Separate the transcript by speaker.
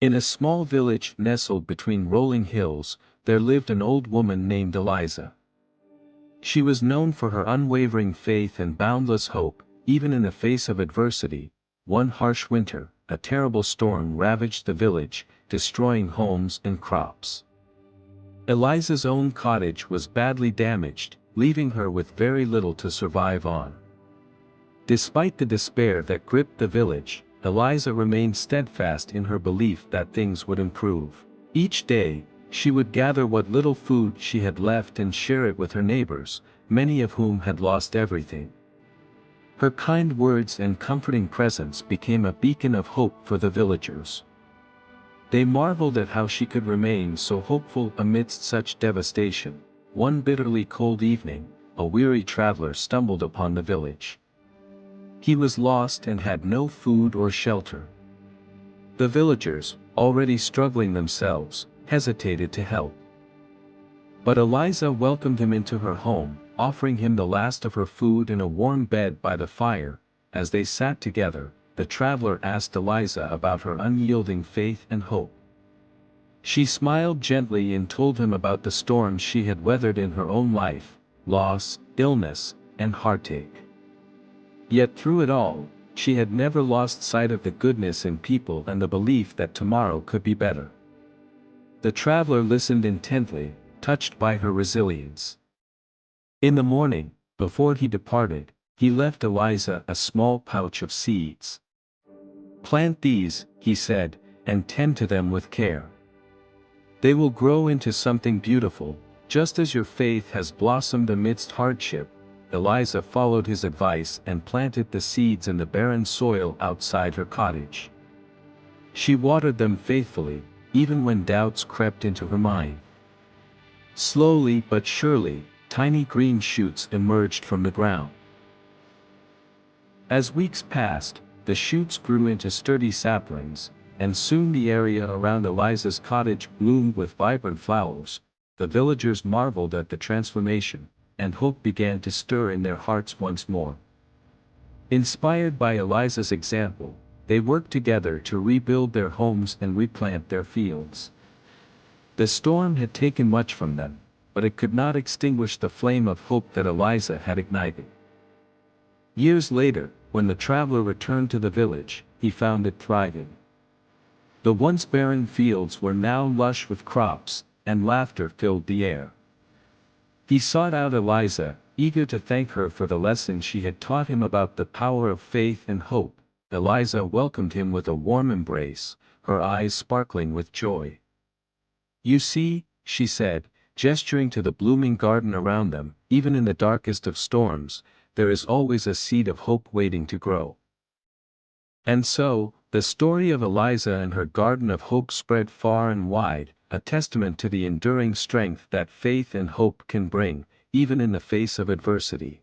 Speaker 1: In a small village nestled between rolling hills, there lived an old woman named Eliza. She was known for her unwavering faith and boundless hope, even in the face of adversity. One harsh winter, a terrible storm ravaged the village, destroying homes and crops. Eliza's own cottage was badly damaged, leaving her with very little to survive on. Despite the despair that gripped the village, Eliza remained steadfast in her belief that things would improve. Each day, she would gather what little food she had left and share it with her neighbors, many of whom had lost everything. Her kind words and comforting presence became a beacon of hope for the villagers. They marveled at how she could remain so hopeful amidst such devastation. One bitterly cold evening, a weary traveler stumbled upon the village. He was lost and had no food or shelter. The villagers, already struggling themselves, hesitated to help. But Eliza welcomed him into her home, offering him the last of her food and a warm bed by the fire. As they sat together, the traveler asked Eliza about her unyielding faith and hope. She smiled gently and told him about the storms she had weathered in her own life: loss, illness, and heartache. Yet through it all, she had never lost sight of the goodness in people and the belief that tomorrow could be better. The traveler listened intently, touched by her resilience. In the morning, before he departed, he left Eliza a small pouch of seeds. "Plant these," he said, "and tend to them with care. They will grow into something beautiful, just as your faith has blossomed amidst hardship." Eliza followed his advice and planted the seeds in the barren soil outside her cottage. She watered them faithfully, even when doubts crept into her mind. Slowly but surely, tiny green shoots emerged from the ground. As weeks passed, the shoots grew into sturdy saplings, and soon the area around Eliza's cottage bloomed with vibrant flowers. The villagers marveled at the transformation, and hope began to stir in their hearts once more. Inspired by Eliza's example, they worked together to rebuild their homes and replant their fields. The storm had taken much from them, but it could not extinguish the flame of hope that Eliza had ignited. Years later, when the traveler returned to the village, he found it thriving. The once barren fields were now lush with crops, and laughter filled the air. He sought out Eliza, eager to thank her for the lesson she had taught him about the power of faith and hope. Eliza welcomed him with a warm embrace, her eyes sparkling with joy. "You see," she said, gesturing to the blooming garden around them, "even in the darkest of storms, there is always a seed of hope waiting to grow." And so, the story of Eliza and her garden of hope spread far and wide, a testament to the enduring strength that faith and hope can bring, even in the face of adversity.